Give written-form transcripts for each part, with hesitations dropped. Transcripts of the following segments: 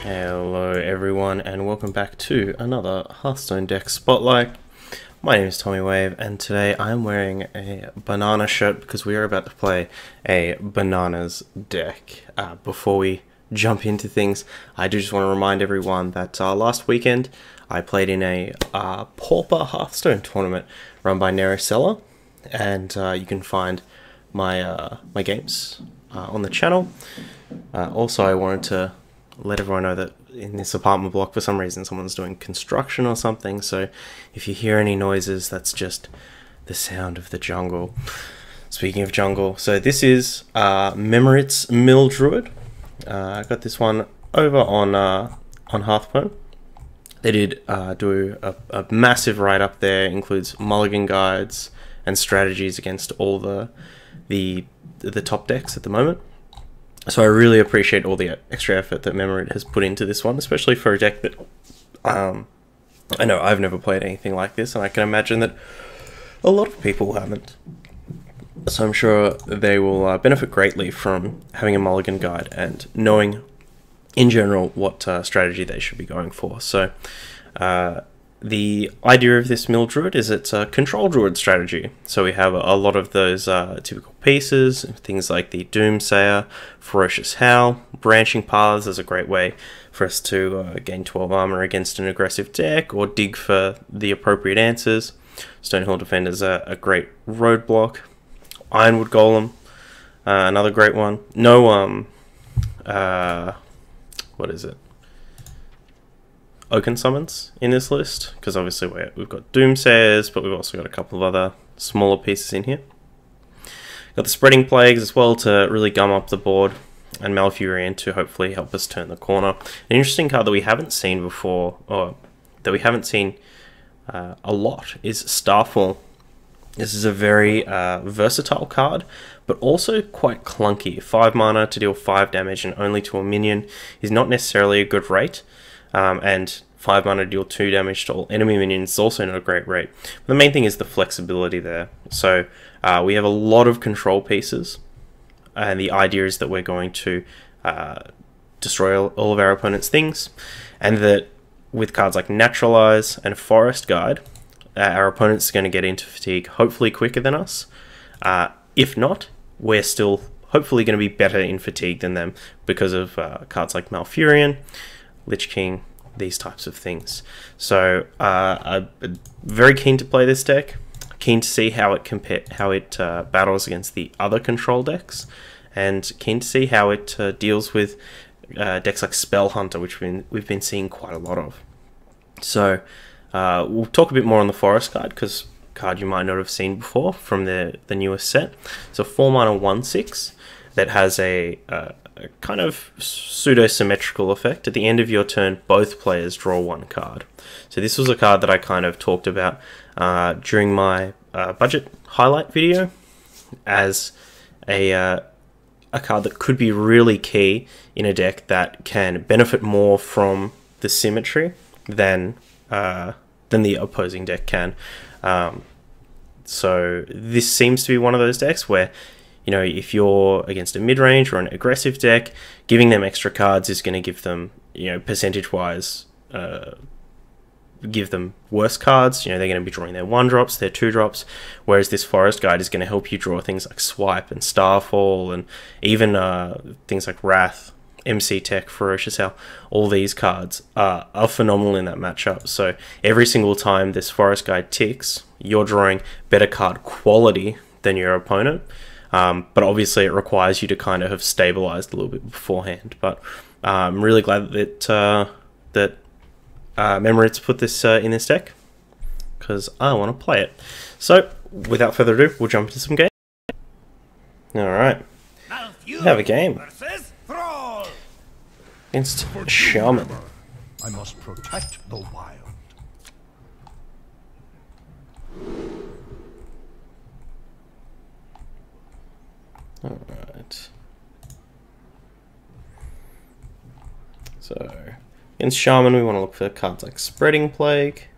Hello everyone and welcome back to another Hearthstone deck spotlight. My name is Tommy Wave and today I'm wearing a banana shirt because we are about to play a bananas deck. Before we jump into things, I do just want to remind everyone that last weekend I played in a Pauper Hearthstone tournament run by Nericella, and you can find my my games on the channel. Also, I wanted to let everyone know that in this apartment block, for some reason, someone's doing construction or something, so if you hear any noises, that's just the sound of the jungle. Speaking of jungle, so this is Memorit's Druid. I got this one over on Hearthstone. They did do a massive write-up there, includes mulligan guides and strategies against all the top decks at the moment. So I really appreciate all the extra effort that Memorit has put into this one, especially for a deck that I know I've never played anything like this, and I can imagine that a lot of people haven't. So I'm sure they will benefit greatly from having a mulligan guide and knowing in general what strategy they should be going for. So the idea of this mill druid is it's a control druid strategy. So we have a lot of those typical pieces, things like the Doomsayer, Ferocious Howl, Branching Paths is a great way for us to gain 12 armor against an aggressive deck or dig for the appropriate answers. Stonehill Defender is a great roadblock. Ironwood Golem, another great one. No, what is it? Oaken Summons in this list, because obviously we've got Doomsayers, but we've also got a couple of other smaller pieces in here. Got the Spreading Plagues as well to really gum up the board, and Malfurion to hopefully help us turn the corner. An interesting card that we haven't seen before, or that we haven't seen a lot, is Starfall. This is a very versatile card, but also quite clunky. 5 mana to deal 5 damage and only to a minion is not necessarily a good rate. And 5 mana to deal 2 damage to all enemy minions is also not a great rate. But the main thing is the flexibility there. So we have a lot of control pieces, and the idea is that we're going to destroy all of our opponent's things, and that with cards like Naturalize and Forest Guide, our opponent's going to get into fatigue hopefully quicker than us. If not, we're still hopefully going to be better in fatigue than them because of cards like Malfurion, Lich King, these types of things. So I'm very keen to play this deck, keen to see how it battles against the other control decks, and keen to see how it deals with decks like Spell Hunter, which we've been seeing quite a lot of. So we'll talk a bit more on the Forest Guide, because card you might not have seen before from the newest set. So 4 mana 1/6 that has a kind of pseudo-symmetrical effect. At the end of your turn, both players draw 1 card. So this was a card that I kind of talked about during my budget highlight video as a card that could be really key in a deck that can benefit more from the symmetry than the opposing deck can. So this seems to be one of those decks where, you know, if you're against a mid-range or an aggressive deck, giving them extra cards is going to give them, you know, percentage-wise, give them worse cards. You know, they're going to be drawing their 1-drops, their 2-drops, whereas this Forest Guide is going to help you draw things like Swipe and Starfall, and even things like Wrath, MC Tech, Ferocious Howl. All these cards are phenomenal in that matchup. So every single time this Forest Guide ticks, you're drawing better card quality than your opponent. But obviously it requires you to kind of have stabilized a little bit beforehand. But I'm really glad that Memorit's put this in this deck, because I want to play it. So without further ado, we'll jump into some games. Alright, have a game against Shaman. I must protect the wild. Alright. So, against Shaman, we want to look for cards like Spreading Plague.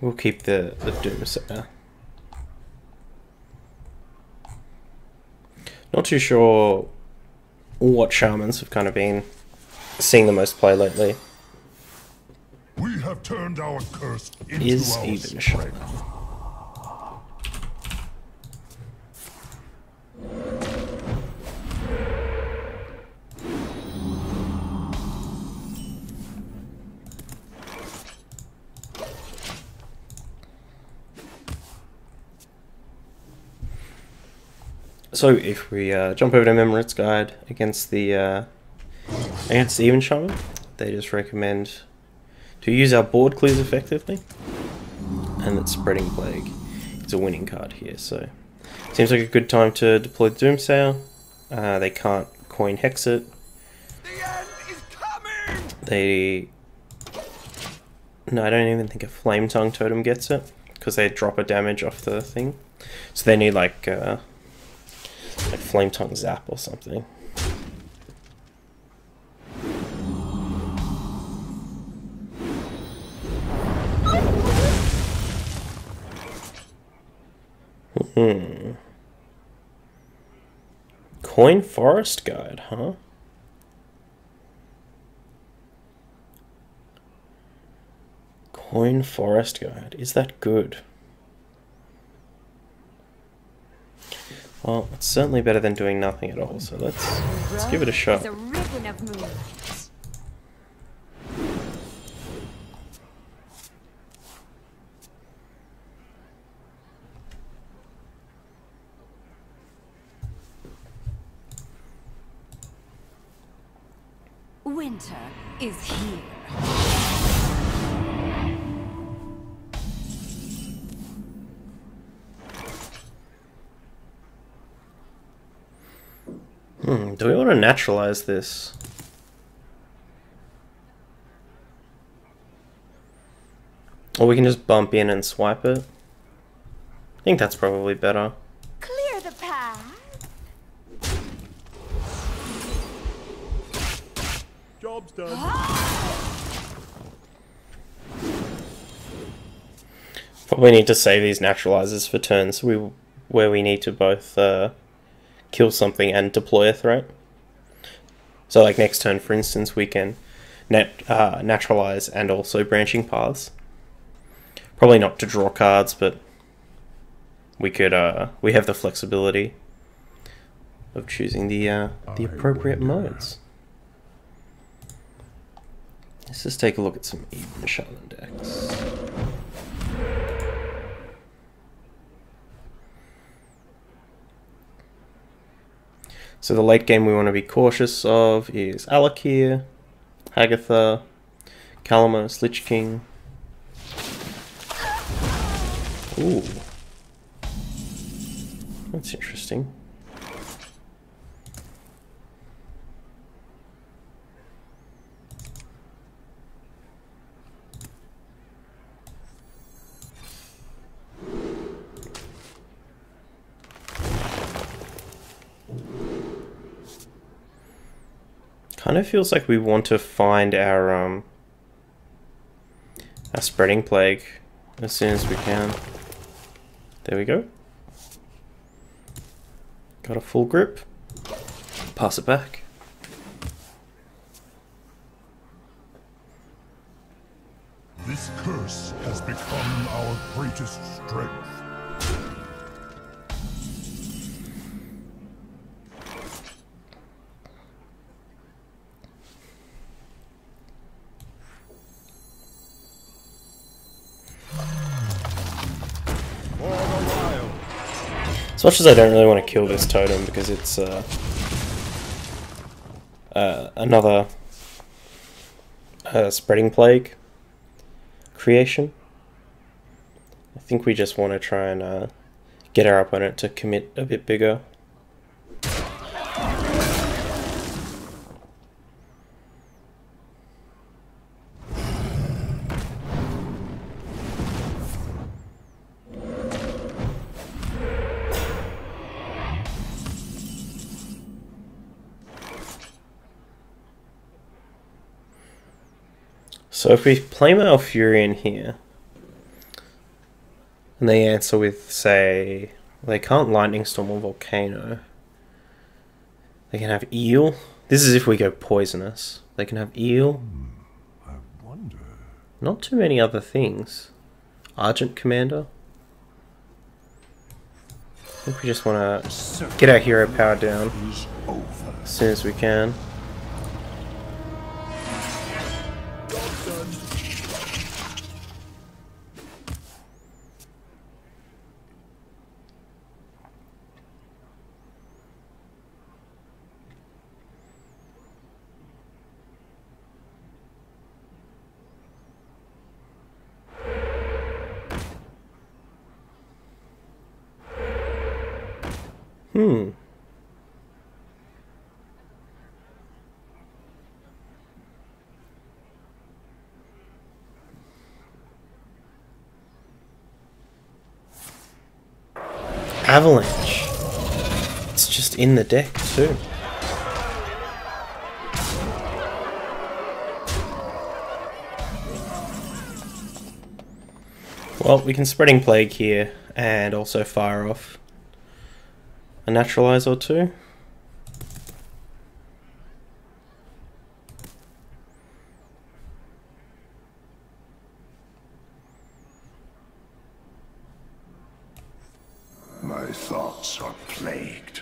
We'll keep the Doomsayer. Not too sure what shamans have kind of been seeing the most play lately. We have turned our curse into Is our even strength. shaman. So if we jump over to Memorit's guide against the even shaman, they just recommend to use our board clears effectively, and that Spreading Plague is a winning card here. So seems like a good time to deploy the Doomsayer. They can't coin hex it. The end is coming! No, I don't even think a Flame Tongue Totem gets it, because they drop a damage off the thing. So they need like Flame Tongue Zap or something. Coin Forest Guide, huh? Coin Forest Guide. Is that good? Well, it's certainly better than doing nothing at all, so let's give it a shot. It's a ribbon of moonlight. Winter is here. Do we want to naturalize this? Or we can just bump in and swipe it? I think that's probably better. Clear the path. Job's done. Probably need to save these naturalizers for turns where we need to both kill something and deploy a threat. So like next turn, for instance, we can naturalize and also branching paths. Probably not to draw cards, but we could we have the flexibility of choosing the appropriate modes. Let's just take a look at some even shaman decks. So the late game we want to be cautious of is Alakir, Hagatha, Calamos, Lich King. Ooh. That's interesting. Kind of feels like we want to find our Spreading Plague as soon as we can. There we go. Got a full grip. Pass it back. This curse has become our greatest strength. As much as I don't really want to kill this totem because it's another Spreading Plague creation, I think we just want to try and get our opponent to commit a bit bigger. So if we play Malfurion here, And they answer with, say, they can't Lightning Storm or Volcano. They can have Eel. This is if we go poisonous. They can have Eel. I wonder. Not too many other things. Argent Commander. I think we just want to get our hero power down as soon as we can. Avalanche. It's just in the deck too. Well, we can Spreading Plague here and also fire off a Naturalize or two. My thoughts are plagued.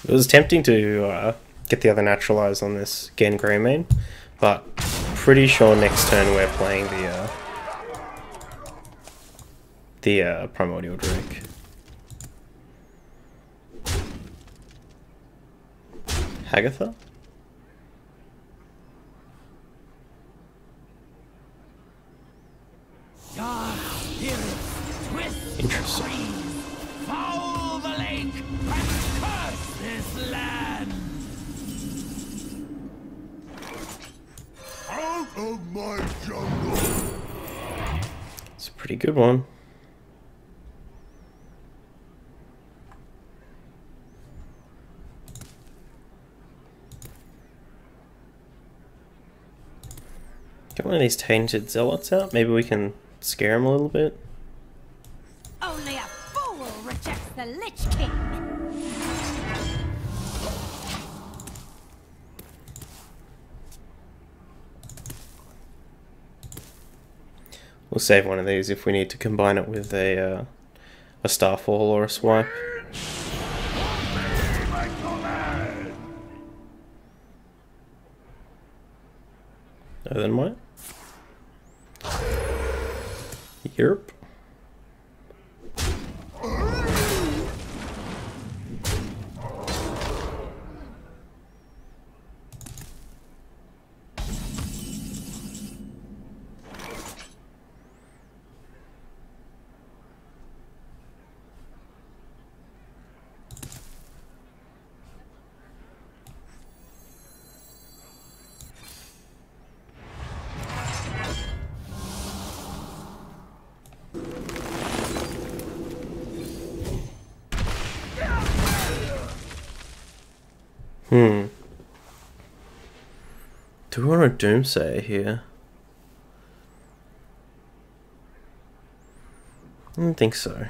It was tempting to get the other Naturalize on this Gen Greymane, but pretty sure next turn we're playing the Primordial Drake. Hagatha? Interesting. Foul the lake and curse this land. Out of my jungle! It's a pretty good one. Get one of these Tainted Zealots out. Maybe we can scare him a little bit. Only a fool rejects the Lich King. We'll save one of these if we need to combine it with a Starfall or a Swipe. My command! Other than mine. Yerp. Do we want a Doomsayer here? I don't think so.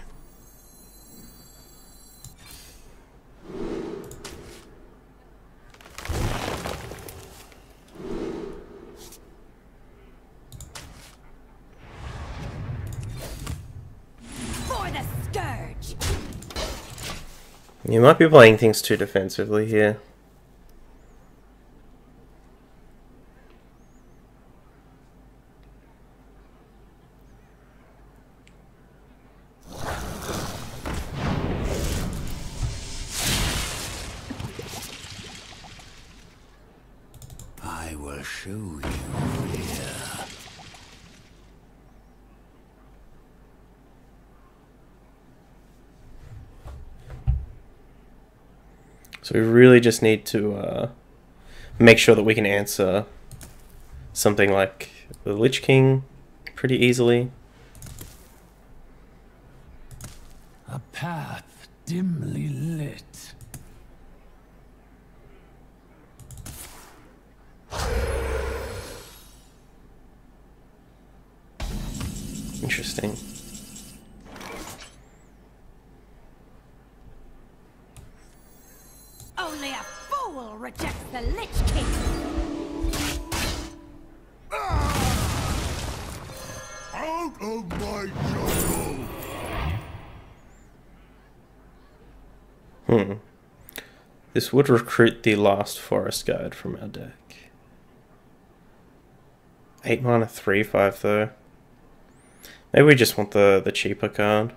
For the Scourge. You might be playing things too defensively here. show you here. So we really just need to make sure that we can answer something like the Lich King pretty easily. A path dimly lit. Interesting. Only a fool rejects the Lich King. Out of my jungle! This would recruit the last forest guide from our deck. 8 mana 3/5 though. Maybe we just want the cheaper card.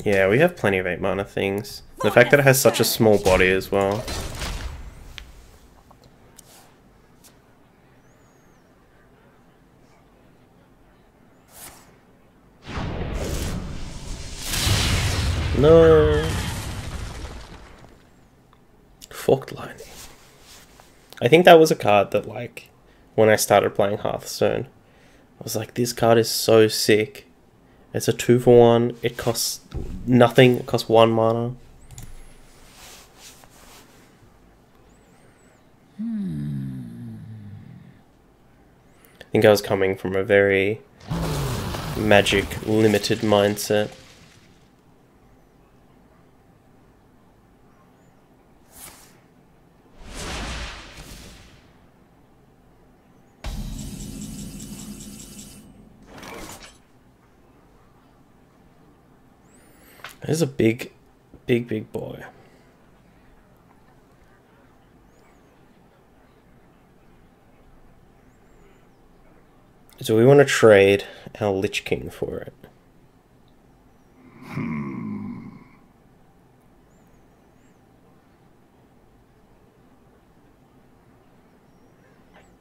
Yeah, we have plenty of 8 mana things. The fact that it has such a small body as well. No. Forked Lightning. I think that was a card that, like, when I started playing Hearthstone, I was like, this card is so sick. It's a 2-for-1. It costs nothing. It costs 1 mana. I think I was coming from a very magic limited mindset. There's a big boy. So we want to trade our Lich King for it.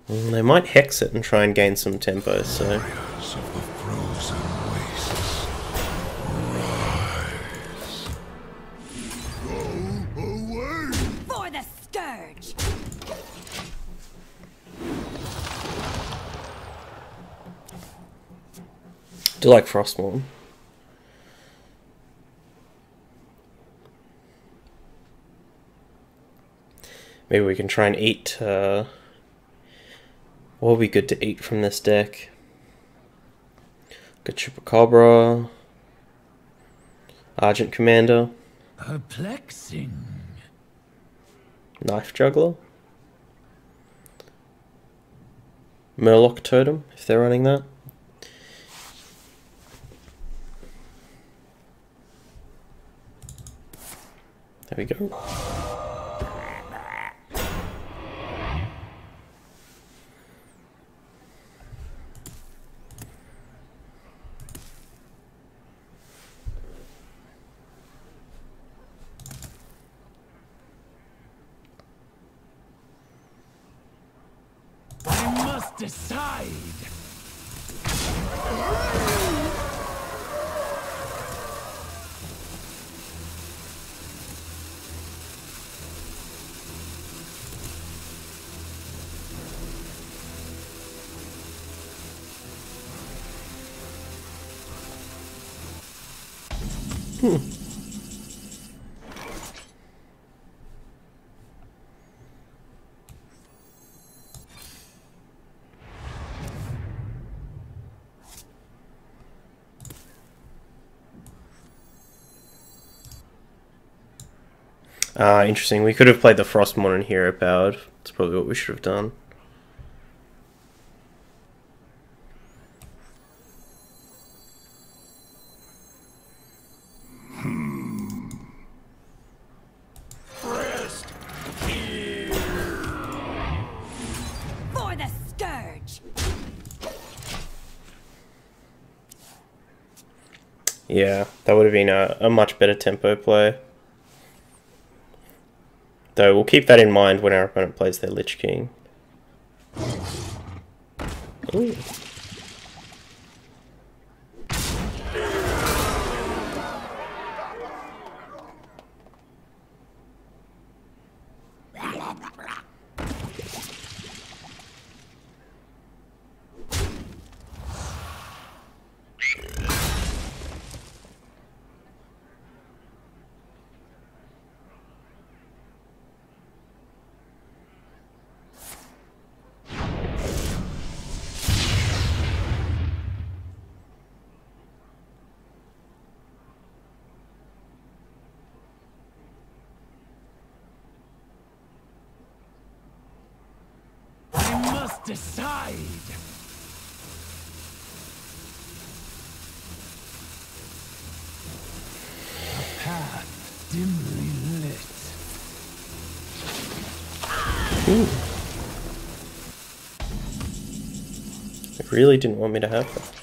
They might hex it and try and gain some tempo, so... Warriors of the frozen wastes, rise. Go away! For the Scourge. Do like Frostmourne. Maybe we can try and eat, what would be good to eat from this deck? Good Chupacabra, Argent Commander, Perplexing. Knife Juggler, Murloc Totem, if they're running that. There we go. I must decide. Interesting. We could have played the Frostmourne and Hero Powered. That's probably what we should have done. Rest here! For the Scourge. Yeah, that would have been a much better tempo play. Though we'll keep that in mind when our opponent plays their Lich King. Ooh. Decide. A path dimly lit. They really didn't want me to have that.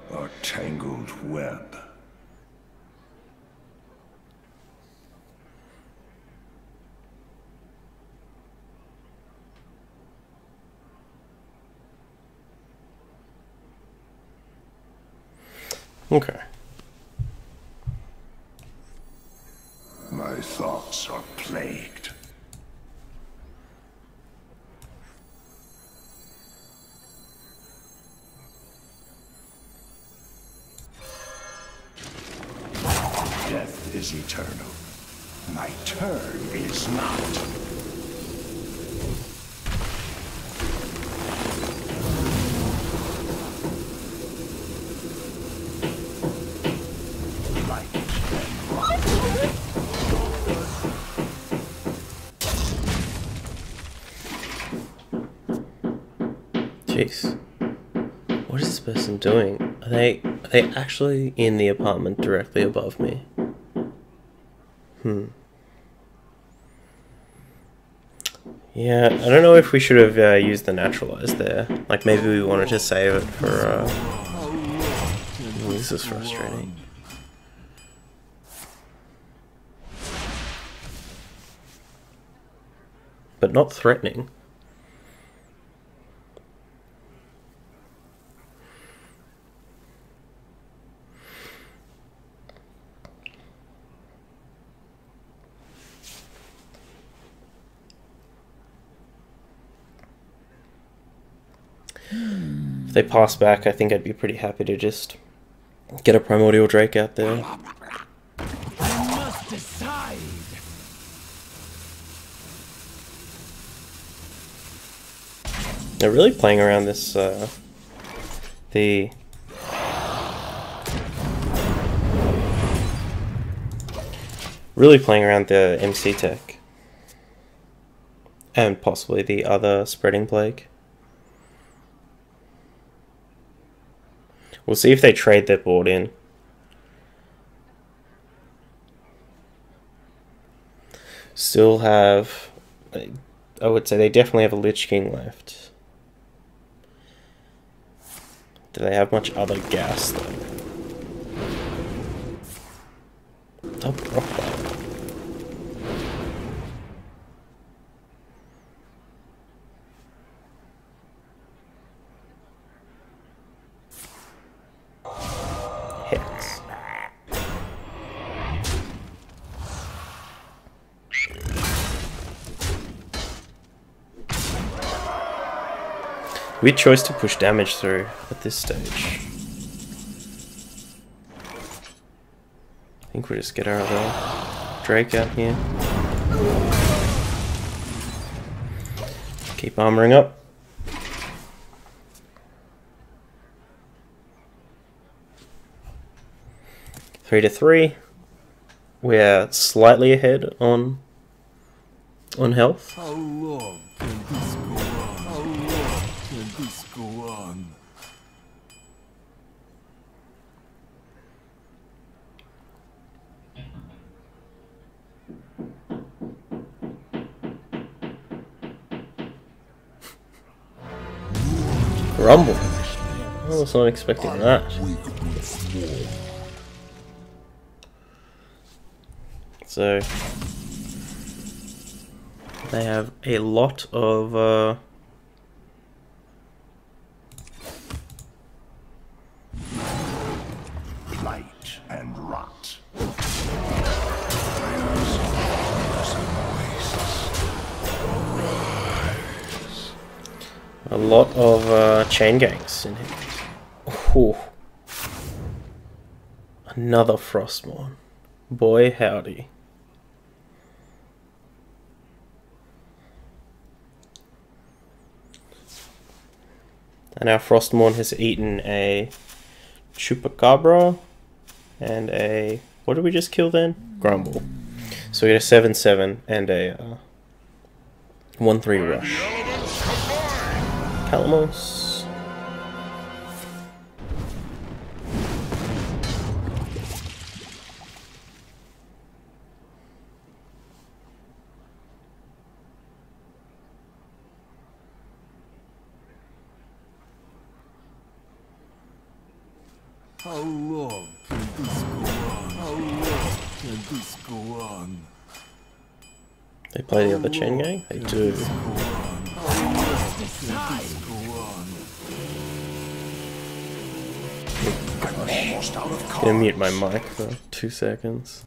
A tangled web. Okay. My thoughts are plagued. Death is eternal. My turn is not. Jeez. What is this person doing? Are they actually in the apartment directly above me? Yeah, I don't know if we should have used the naturalize there. Like maybe we wanted to save it for this is frustrating. But not threatening. If they pass back, I think I'd be pretty happy to just get a Primordial Drake out there. I must decide. They're really playing around this, really playing around the MC tech. And possibly the other Spreading Plague. We'll see if they trade their board in. Still have... I would say they definitely have a Lich King left. Do they have much other gas though? Double Rockbite. Hex. Weird choice to push damage through at this stage. I think we'll just get our other Drake out here. Keep armoring up. Three to 3. We're slightly ahead on health. How long can this go on? How long can this go on? Grumble. I was not expecting that. So they have a lot of Blight and rot. chain ganks in here. Ooh. Another Frostmourne. Boy howdy. And our Frostmourne has eaten a Chupacabra and a... what did we just kill then? Grumble. So we get a 7/7 and a 1/3 rush. Calamos. How long can this go on? How long can this go on? They play the other chain gang? They do. I'm gonna mute my mic for 2 seconds.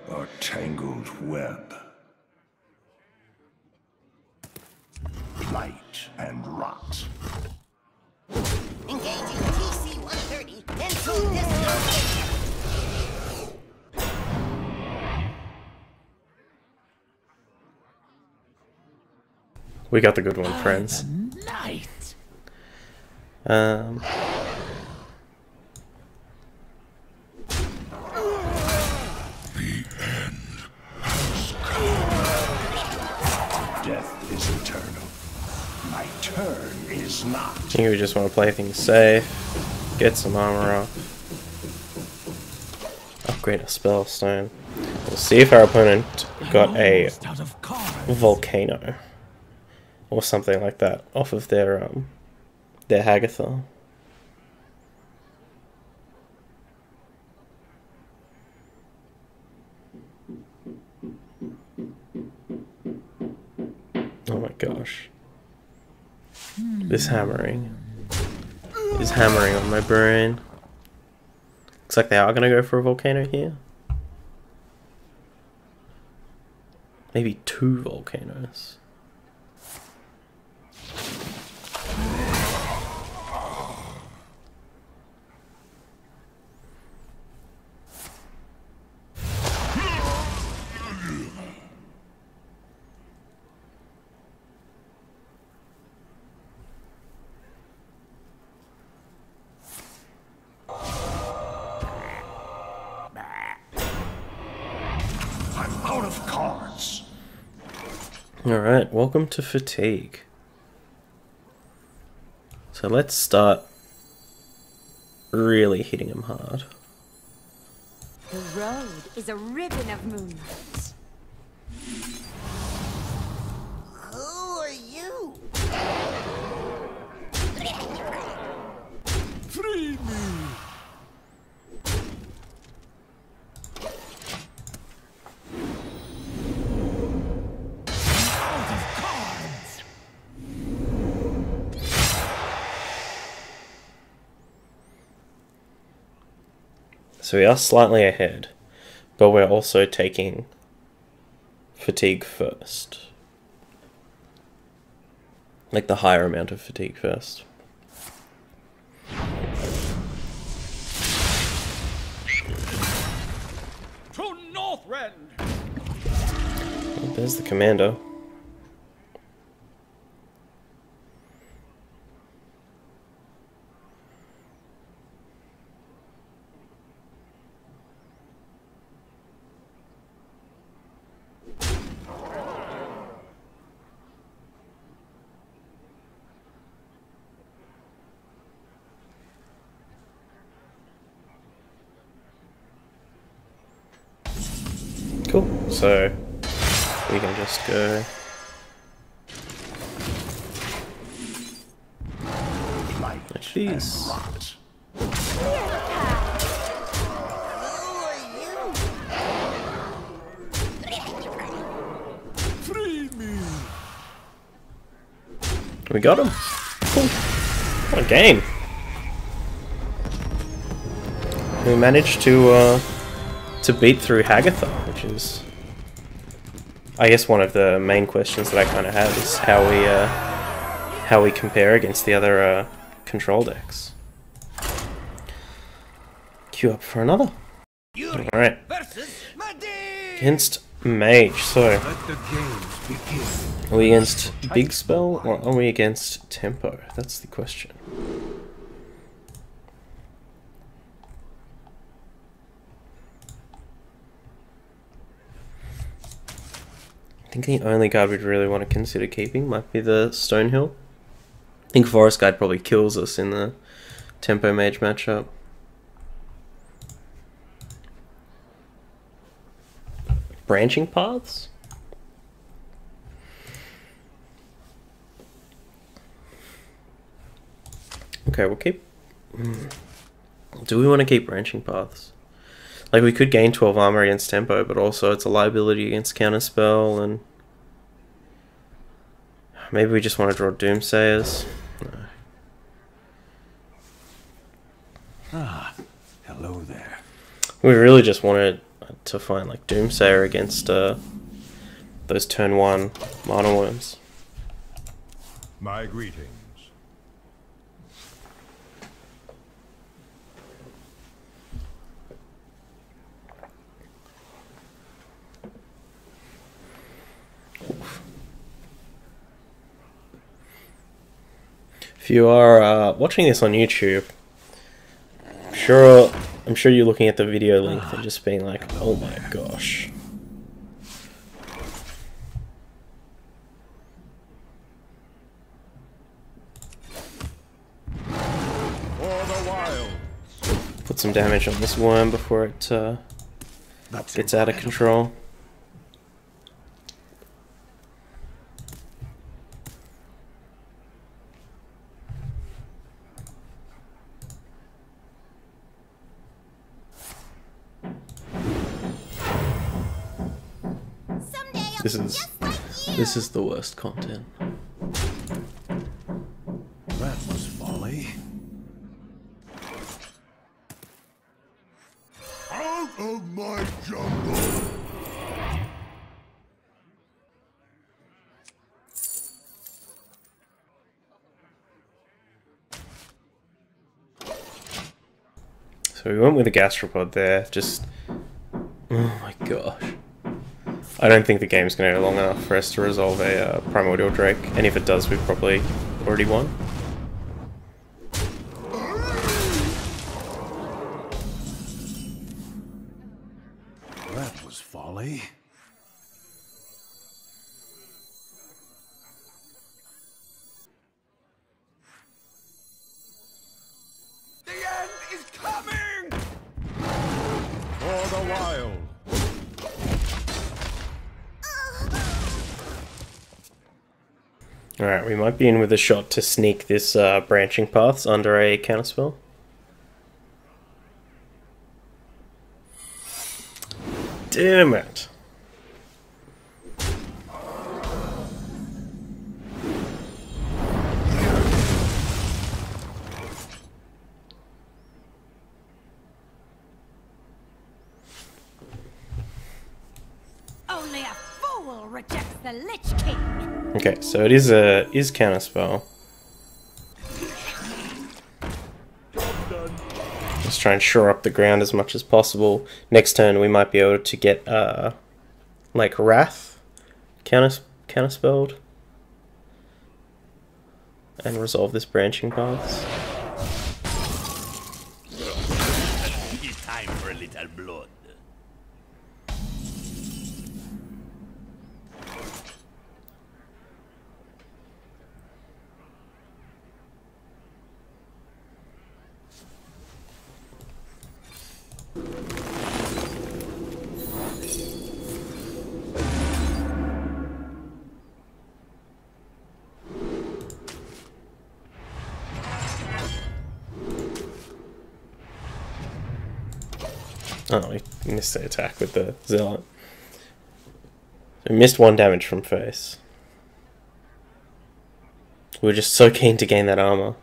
A tangled web. Blight and rot. Engaging TC-130 into this. We got the good one, friends. Night. Death is eternal. My turn is not. I think we just want to play things safe, get some armor up, upgrade a spell stone. We'll see if our opponent got a Out of cards. volcano or something like that off of their Hagatha. Oh my gosh. This hammering is hammering on my brain. Looks like they are going to go for a volcano here. Maybe 2 volcanoes. I'm out of cards. Alright, welcome to Fatigue. So let's start really hitting him hard. The road is a ribbon of moonlight. Who are you? Free me. Out of cards. So we are slightly ahead, but we're also taking Fatigue first. Like the higher amount of Fatigue first. To Northrend. Oh, there's the commando. Cool. So we can just go. Like these. Who are you? Free me! We got him. Cool. What a game. We managed to beat through Hagatha, which is, I guess, one of the main questions that I kind of have is how we compare against the other control decks. Queue up for another. All right. Against Mage. So, Let the games begin. are we against Big Spell or are we against Tempo? That's the question. I think the only card we'd really want to consider keeping might be the Stonehill. I think Forest Guide probably kills us in the Tempo Mage matchup. Branching Paths? Okay, we'll keep... Do we want to keep Branching Paths? Like, we could gain 12 armor against Tempo, but also it's a liability against Counterspell, and... Maybe we just want to draw Doomsayers. No. Ah, hello there. We really just wanted to find, like, Doomsayer against those turn 1 Mana Worms. My greetings. If you are watching this on YouTube, I'm sure you're looking at the video link and just being like, "Oh my gosh!" For the wild. Put some damage on this worm before it gets out of control. This is the worst content. That was folly. Out of my jungle. So we went with a gastropod there, just... Oh my gosh. I don't think the game's going to go long enough for us to resolve a Primordial Drake, and if it does, we've probably already won. That was folly. The end is coming! For the wild. Alright, we might be in with a shot to sneak this Branching Paths under a counterspell. Damn it! Only a fool rejects the Lich King. Okay, so it is counterspell. Let's try and shore up the ground as much as possible. Next turn we might be able to get like Wrath counterspelled and resolve this Branching Paths. It's time for a little blood. Oh, we missed the attack with the Zealot. We missed 1 damage from face. We were just so keen to gain that armor.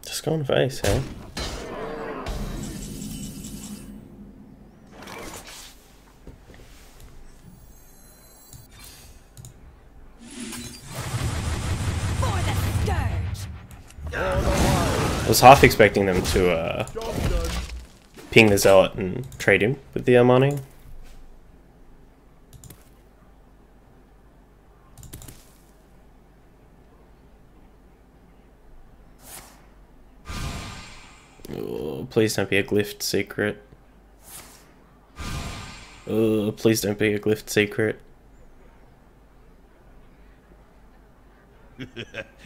Just go on face, eh? I was half expecting them to ping the Zealot and trade him with the Armani. Oh, please don't be a glyphed secret. Oh, please don't be a glyphed secret.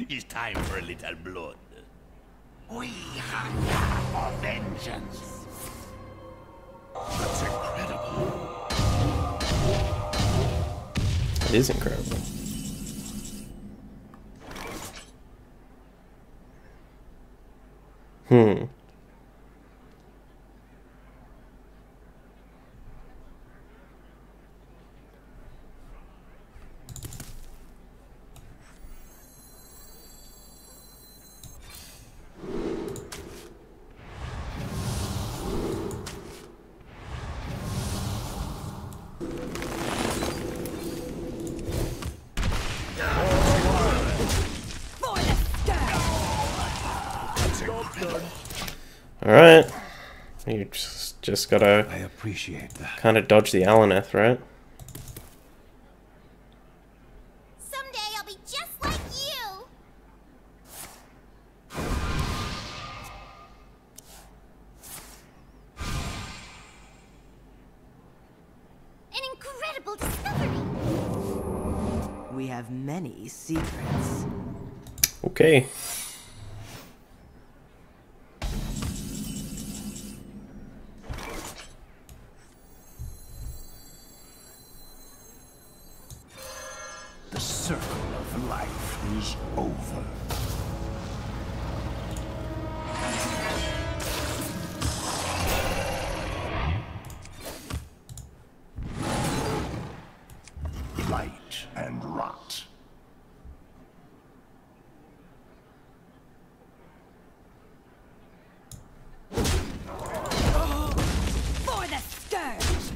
It's time for a little blood. We hunger for vengeance. That's incredible. It is incredible. Alright. You just gotta I appreciate that. kind of dodge the Alaneth, right? Someday I'll be just like you. An incredible discovery. We have many secrets. Okay. The circle of life is over. Blight and rot. For the scourge.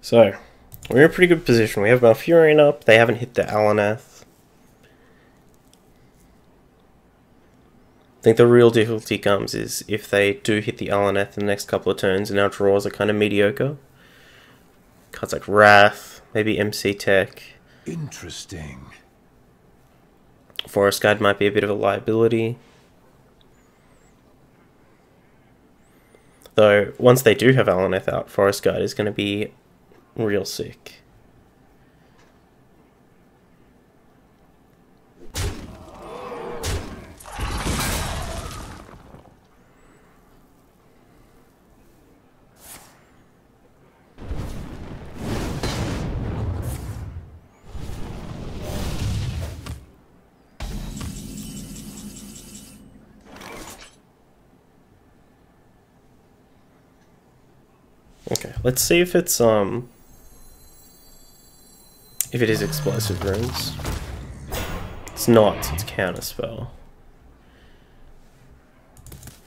So, we're in a pretty good position. We have Malfurion up. They haven't hit the Alaneth. I think the real difficulty comes is if they do hit the Alaneth in the next couple of turns and our draws are kind of mediocre. Cards like Wrath, maybe MC Tech. Interesting. Forest Guide might be a bit of a liability. Though, once they do have Alaneth out, Forest Guide is going to be real sick. Okay, let's see if it's if it is explosive runes. It's not, it's counterspell.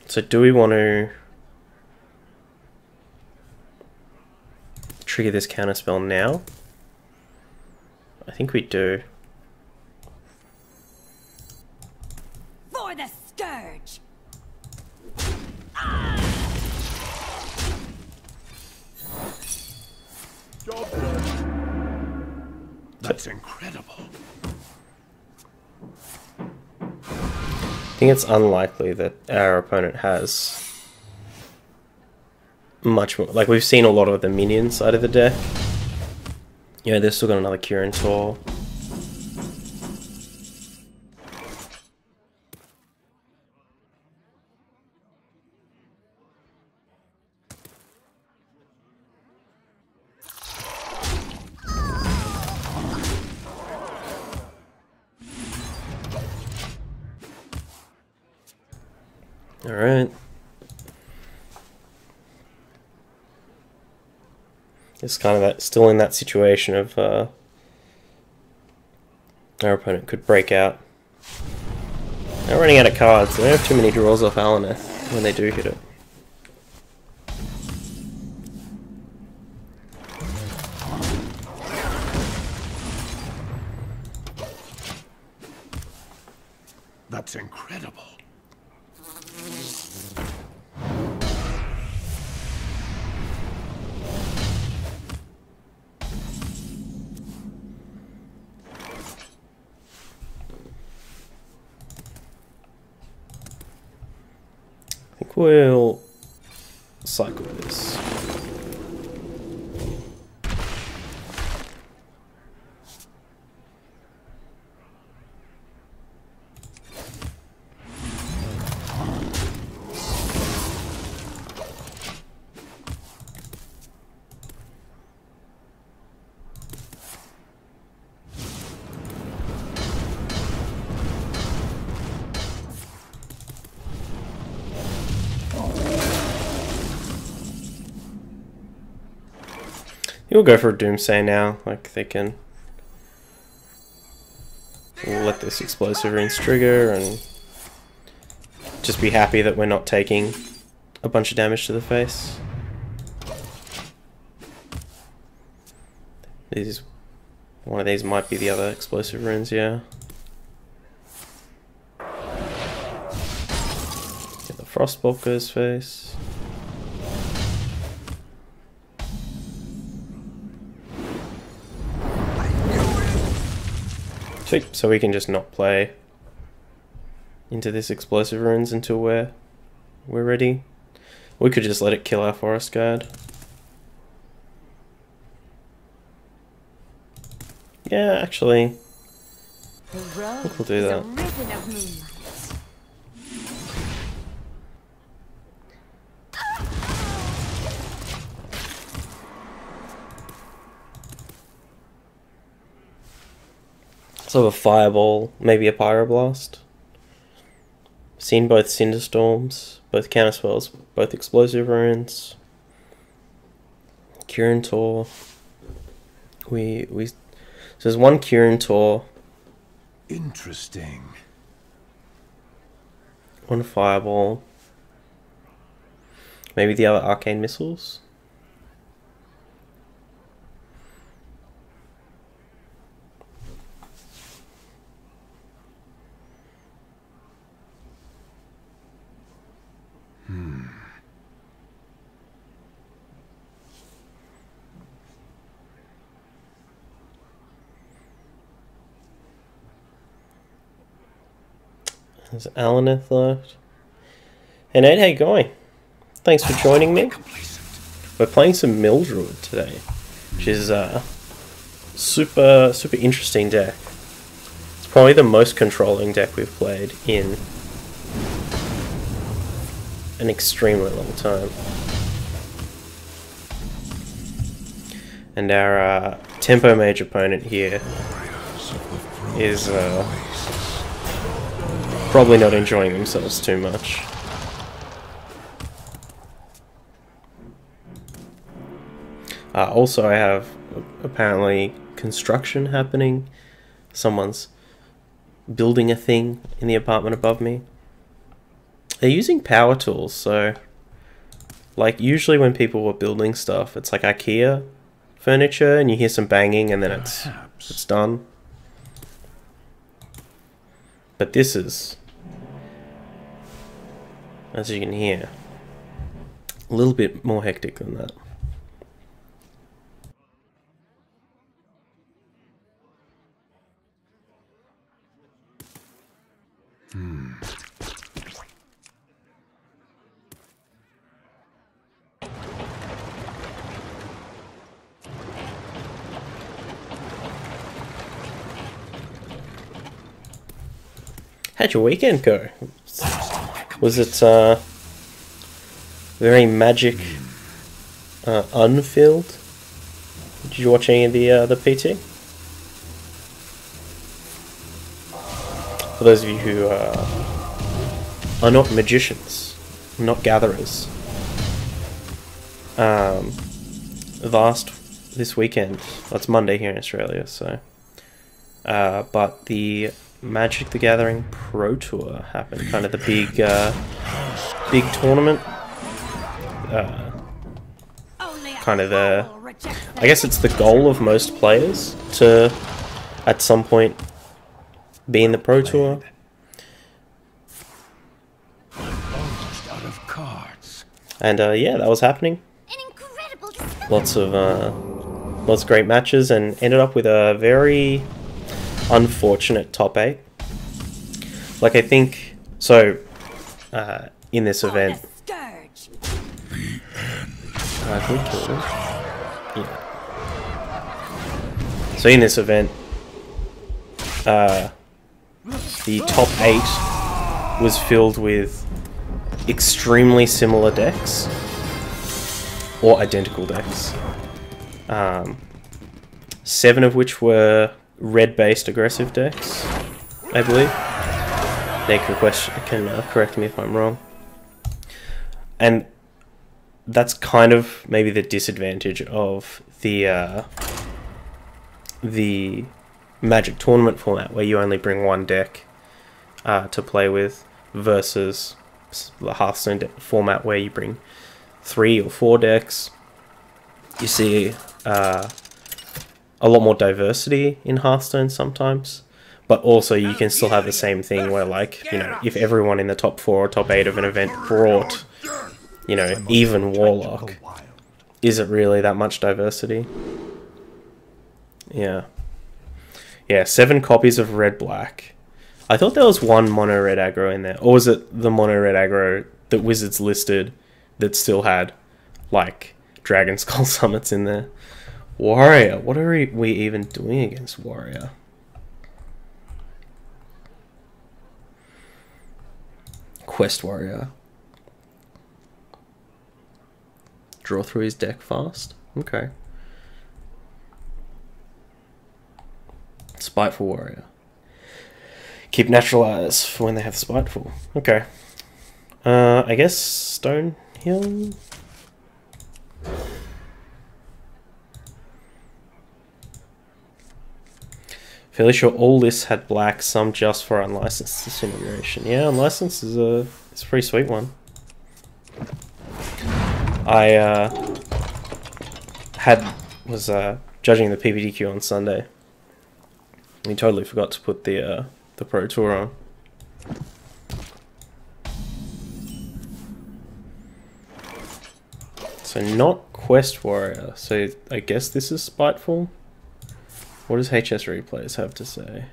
So do we want to trigger this counterspell now? I think we do. For the scourge. That's incredible. I think it's unlikely that our opponent has much more. Like, we've seen a lot of the minion side of the deck. You know, they've still got another Kirin Tor. Alright. It's kind of that, still in that situation of our opponent could break out. They're running out of cards. They don't have too many draws off Alaneth when they do hit it. That's incredible. I think we'll cycle this. You'll go for a Doomsay now, like they can let this explosive runes trigger and just be happy that we're not taking a bunch of damage to the face. One of these might be the other explosive runes, yeah. Get the Frostbolt goes face. Sweet, so we can just not play into this explosive runes until we're ready. We could just let it kill our Forest Guard. Yeah, actually, The road think we'll do is a that. ribbon of moonlight. So a Fireball, maybe a Pyroblast. Seen both Cinderstorms, both Counterspells, both Explosive Runes. Kirin Tor. So there's one Kirin Tor, Interesting. one Fireball. Maybe the other Arcane Missiles. There's Alaneth left. Hey Nate, how you going? Thanks for joining me. We're playing some Druid today, which is a super interesting deck. It's probably the most controlling deck we've played in an extremely long time. And our Tempo Mage opponent here is probably not enjoying themselves too much. Also, I have apparently construction happening. Someone's building a thing in the apartment above me. They're using power tools, so like usually when people were building stuff, it's like IKEA furniture and you hear some banging and then it's done. But this is, as you can hear, a little bit more hectic than that. How'd your weekend go? Was it very magic, unfilled? Did you watch any of the PT? For those of you who are not magicians, not gatherers. This weekend. Well, it's Monday here in Australia, so. But the Magic the Gathering Pro Tour happened, kind of the big tournament. Kind of the, I guess it's the goal of most players to, at some point, be in the Pro Tour. Almost out of cards. And yeah, that was happening. Lots of great matches, and ended up with a very unfortunate top 8. Like, I think so. In this event, can we kill them? Yeah. So in this event, the top 8 was filled with extremely similar decks, or identical decks. 7 of which were red-based aggressive decks, I believe. They can correct me if I'm wrong. And that's kind of maybe the disadvantage of the Magic tournament format, where you only bring one deck to play with, versus the Hearthstone format where you bring 3 or 4 decks. You see a lot more diversity in Hearthstone sometimes, but also you can still have the same thing where, like, you know, if everyone in the top 4 or top 8 of an event brought, you know, even Warlock, is it really that much diversity? Yeah. Yeah, 7 copies of red-black. I thought there was 1 mono-red aggro in there. Or was it the mono-red aggro that Wizards listed that still had, like, Dragon Skull Summits in there? Warrior. What are we even doing against Warrior? Quest Warrior. Draw through his deck fast? Okay. Spiteful Warrior. Keep Natural Eyes for when they have Spiteful. Okay. I guess Stonehill? Fairly sure all lists had black, some just for unlicensed disintegration. Yeah, unlicensed is a pretty sweet one. I was judging the PPTQ on Sunday. We totally forgot to put the Pro Tour on. So not Quest Warrior. So I guess this is Spiteful. What does HS Replays have to say?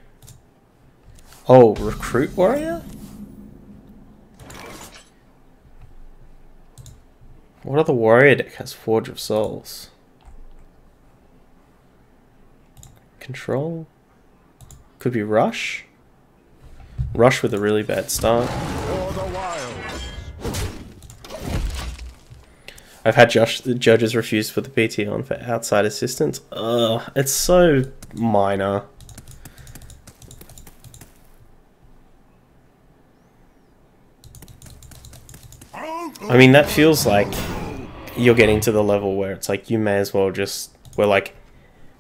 Oh, Recruit Warrior? What other warrior deck has Forge of Souls? Control? Could be Rush? Rush with a really bad start. I've had judges refuse to put the PT on for outside assistance. Ugh, it's so minor. I mean, that feels like you're getting to the level where it's like you may as well just, where like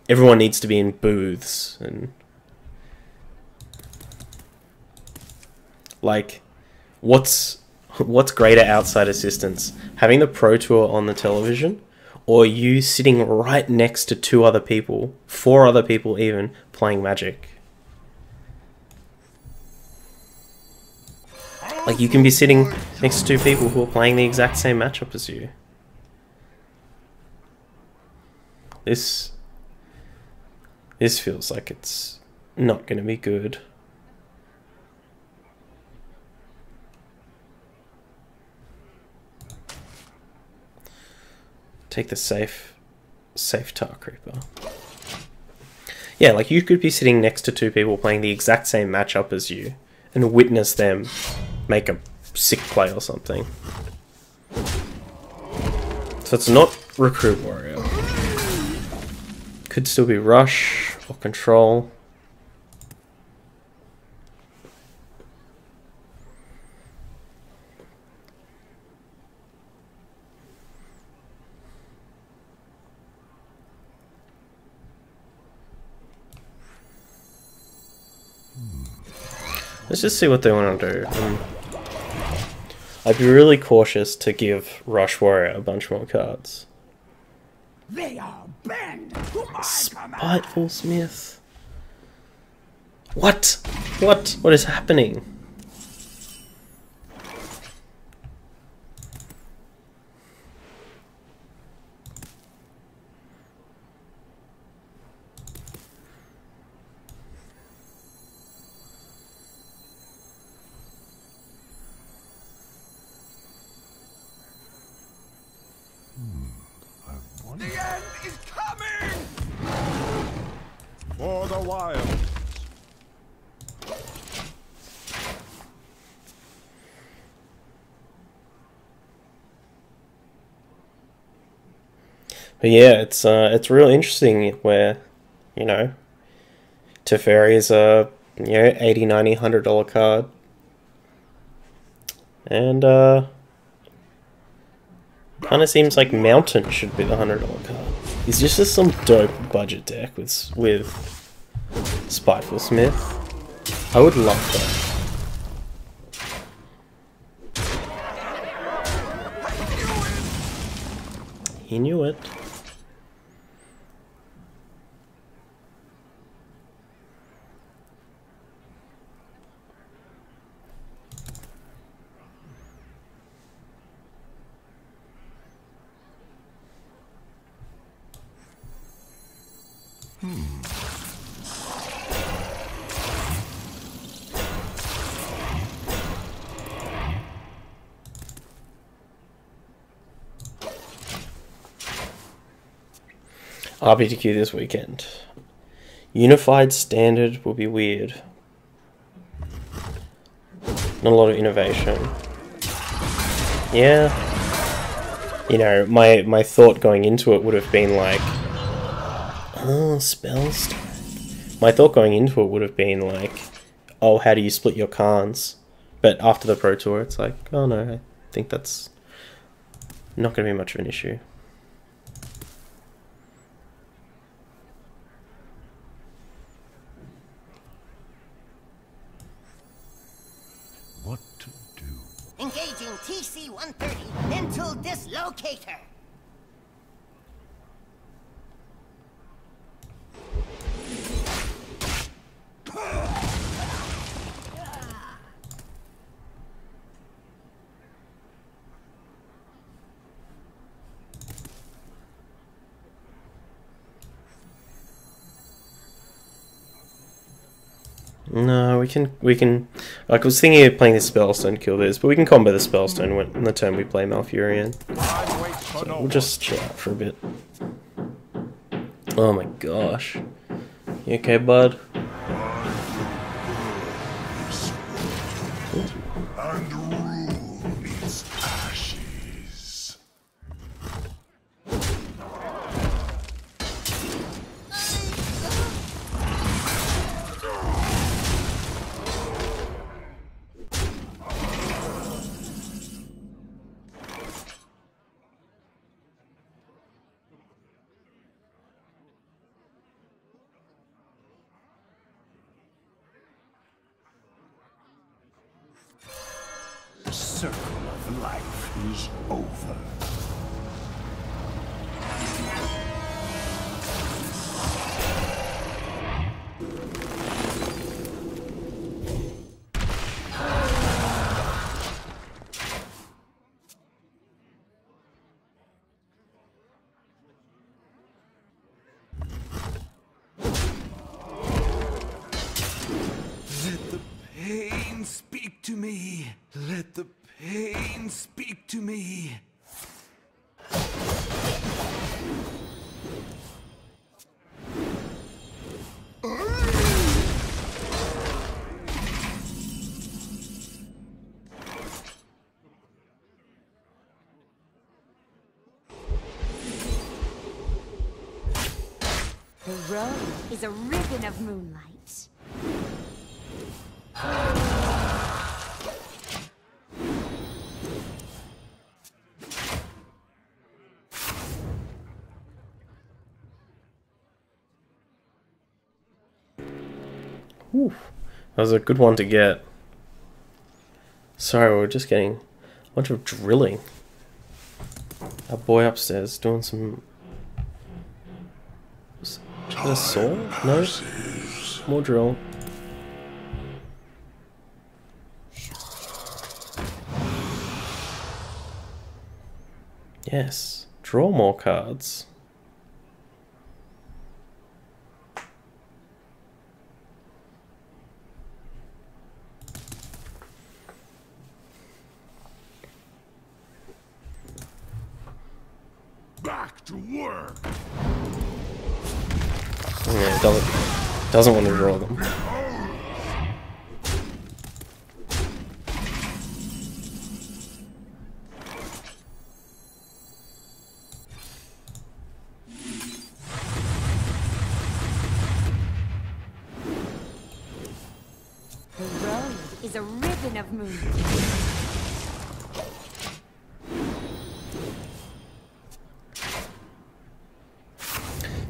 everyone needs to be in booths, and like what's greater outside assistance, having the Pro Tour on the television, or you sitting right next to 2 other people, 4 other people even, playing Magic? Like, you can be sitting next to 2 people who are playing the exact same matchup as you. This feels like it's not going to be good. Take the safe Tar Creeper. Yeah, like you could be sitting next to 2 people playing the exact same matchup as you and witness them make a sick play or something. So it's not Recruit Warrior. Could still be Rush or Control. Let's just see what they want to do. I'd be really cautious to give Rush Warrior a bunch more cards. They are banned to my Spiteful Smith. What? What? What is happening? The end is coming! For the wild. But yeah, it's real interesting where, you know, Teferi is a, you know, $80, $90, $100 card. And kind of seems like Mountain should be the $100 card. Is this just some dope budget deck with Spiteful Smith? I would love that. He knew it. RPTQ this weekend. Unified Standard will be weird. Not a lot of innovation. Yeah. You know, my thought going into it would have been like, oh, spells. My thought going into it would have been like, oh, how do you split your Khans? But after the Pro Tour, it's like, oh no, I think that's not going to be much of an issue. What to do? Engaging TC-130 into dislocator. No, we can. Like, I was thinking of playing the Spellstone, kill this, but we can combo the Spellstone when the turn we play Malfurion. So we'll just chill out for a bit. Oh my gosh. You okay, bud? And rule its ashes. The circle of life is over. Let the pain speak to me. Let the pain speak to me. The road is a ribbon of moonlight. Oof. That was a good one to get. Sorry, we're just getting a bunch of drilling. Our boy upstairs doing some... Is that a saw? No? More drill. Yes. Draw more cards. Back to work. Yeah, doesn't want to draw them. The road is a ribbon of movement.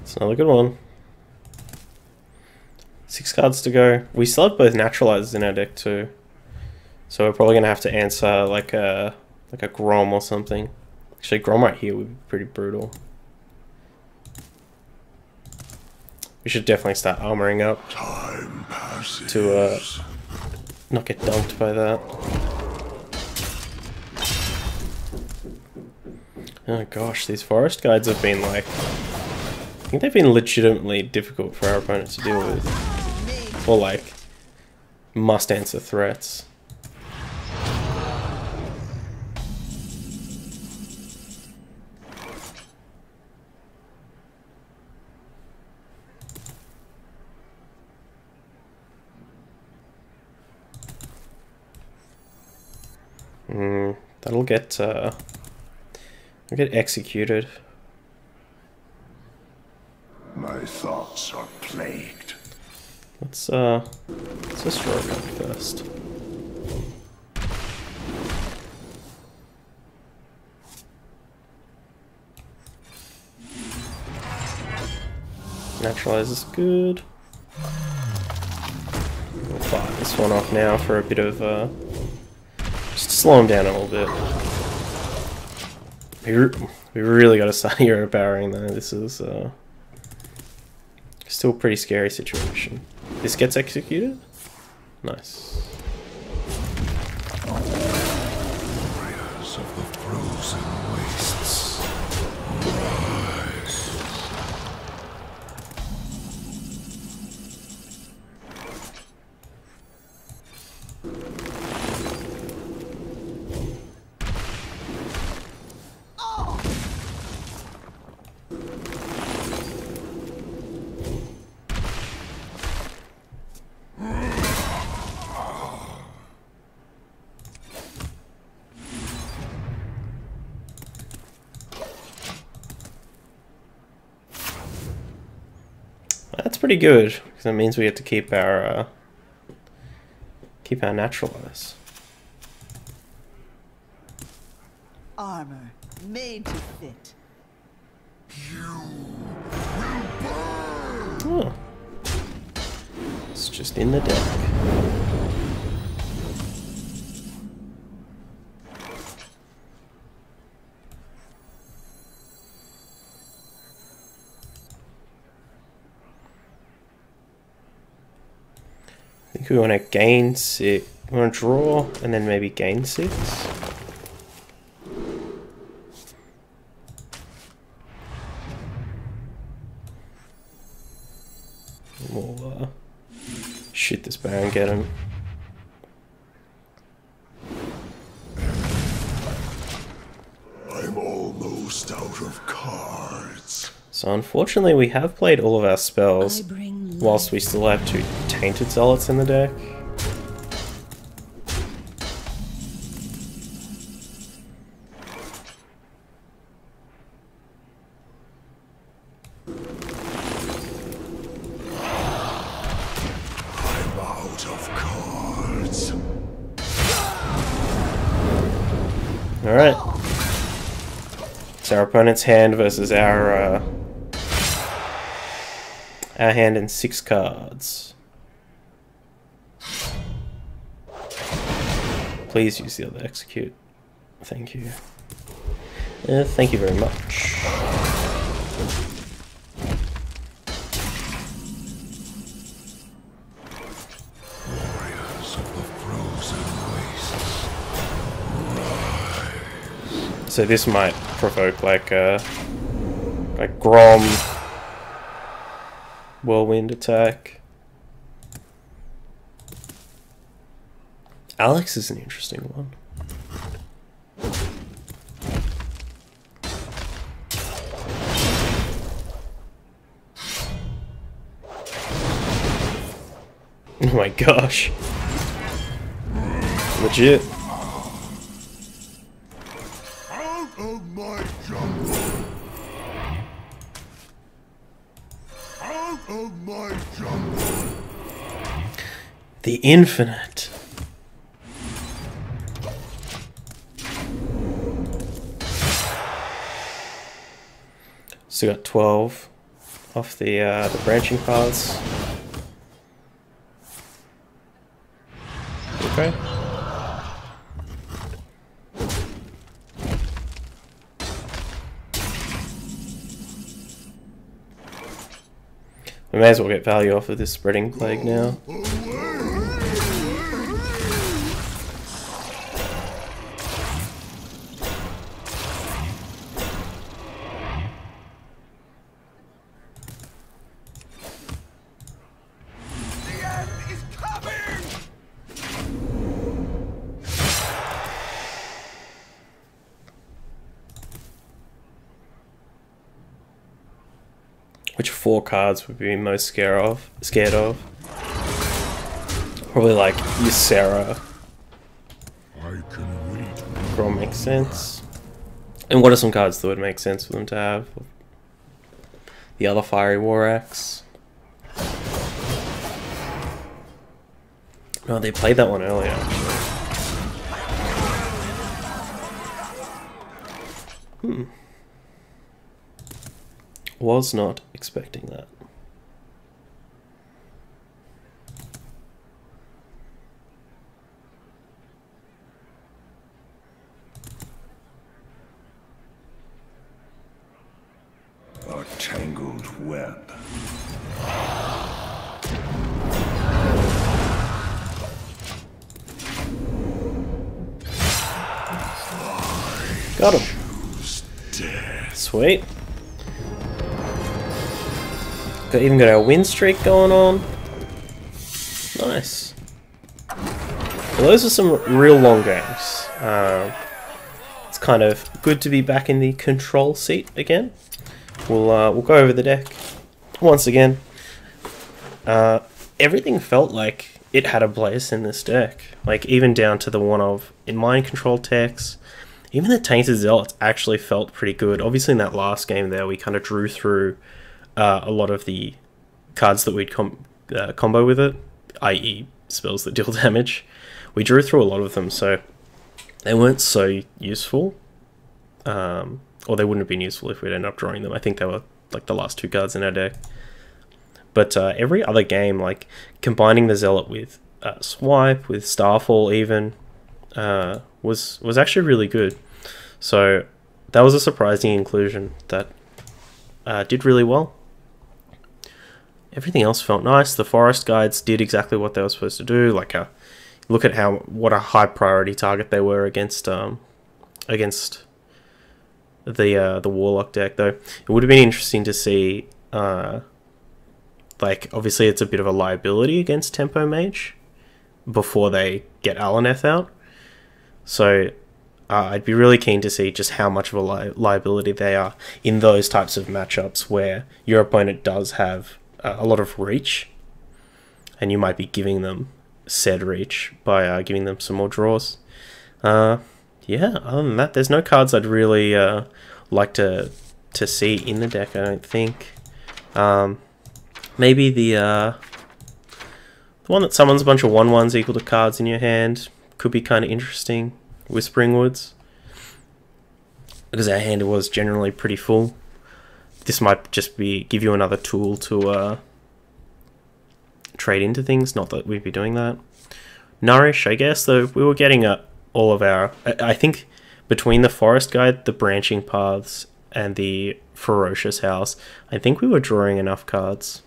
It's another good one. 6 cards to go. We still have both naturalizers in our deck too, so we're probably gonna have to answer like a Grom or something. Actually, Grom right here would be pretty brutal. We should definitely start armoring up to not get dumped by that. Oh gosh, these forest guides have been like... I think they've been legitimately difficult for our opponents to deal with. Or like, must answer threats. That'll get executed. My thoughts are plagued. Let's just draw a card first. Naturalize is good. We'll fire this one off now for a bit of just to slow him down a little bit. We really got to start hero powering though. This is still a pretty scary situation. This gets executed? Nice. Warriors of the frozen wastes. Rise. That's pretty good, because that means we have to keep our naturalize. Armor made to fit. Oh. It's just in the deck. I think we want to gain 6. We want to draw and then maybe gain 6. We'll shoot this Baron, get him. I'm almost out of cards. So unfortunately we have played all of our spells whilst we still have 2 Tainted Zealots in the deck. I'm out of cards. Alright. It's our opponent's hand versus our hand in 6 cards. Please use the other execute. Thank you. Thank you very much. Warriors of the frozen wastes. So this might provoke like Grom whirlwind attack. Alex is an interesting one. Oh my gosh. Legit. Out of my jungle. Out of my jungle. The infinite. So got 12 off the branching paths. Okay. We may as well get value off of this spreading plague now. Which 4 cards would be most scared of? Probably like Ysera. I can wait. Grom makes sense. And what are some cards that would make sense for them to have? The other Fiery War Axe. No, they played that one earlier actually. Was not expecting that. A tangled web. Got him. Sweet. Even got our win streak going on. Nice. Well, those are some real long games. It's kind of good to be back in the control seat again. We'll go over the deck once again. Everything felt like it had a place in this deck, like even down to the one of in mind control techs. Even the Tainted Zealots actually felt pretty good. Obviously, in that last game there, we kind of drew through a lot of the cards that we'd combo with it, i.e. spells that deal damage. We drew through a lot of them, so they weren't so useful. Or they wouldn't have been useful if we'd end up drawing them. I think they were like the last 2 cards in our deck. But every other game, like combining the Zealot with Swipe, with Starfall even, was actually really good. So that was a surprising inclusion that did really well. Everything else felt nice. The forest guides did exactly what they were supposed to do. Like, look at what a high priority target they were against the warlock deck. Though it would have been interesting to see. Like, obviously, it's a bit of a liability against Tempo Mage before they get Alaneth out. So I'd be really keen to see just how much of a liability they are in those types of matchups where your opponent does have a lot of reach, and you might be giving them said reach by giving them some more draws. Yeah, other than that, there's no cards I'd really like to see in the deck, I don't think. Maybe the one that summons a bunch of 1/1s equal to cards in your hand could be kind of interesting. Whispering Woods, because our hand was generally pretty full. This might just give you another tool to trade into things. Not that we'd be doing that. Nourish, I guess, though we were getting all of our... I think between the Forest Guide, the Branching Paths, and the Ferocious House, I think we were drawing enough cards.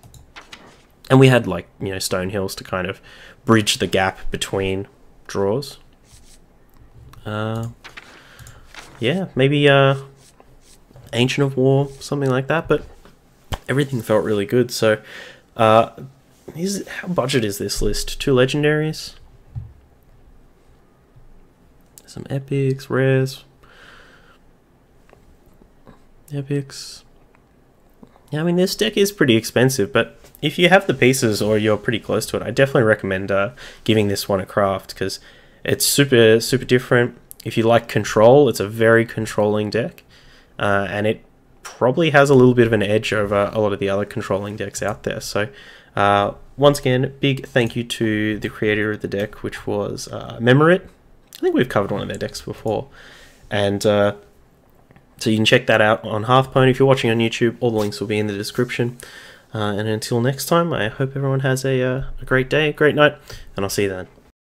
And we had, like, you know, Stone Hills to kind of bridge the gap between draws. Yeah, maybe Ancient of War, something like that, but everything felt really good. So, how budget is this list? 2 legendaries, some epics, rares, epics. Yeah, I mean, this deck is pretty expensive, but if you have the pieces or you're pretty close to it, I definitely recommend giving this one a craft, because it's super different. If you like control, it's a very controlling deck, and it probably has a little bit of an edge over a lot of the other controlling decks out there. So once again, big thank you to the creator of the deck, which was Memorit. I think we've covered one of their decks before, and so you can check that out on Hearthstone. If you're watching on YouTube, all the links will be in the description. And until next time, I hope everyone has a great day, great night, and I'll see you then.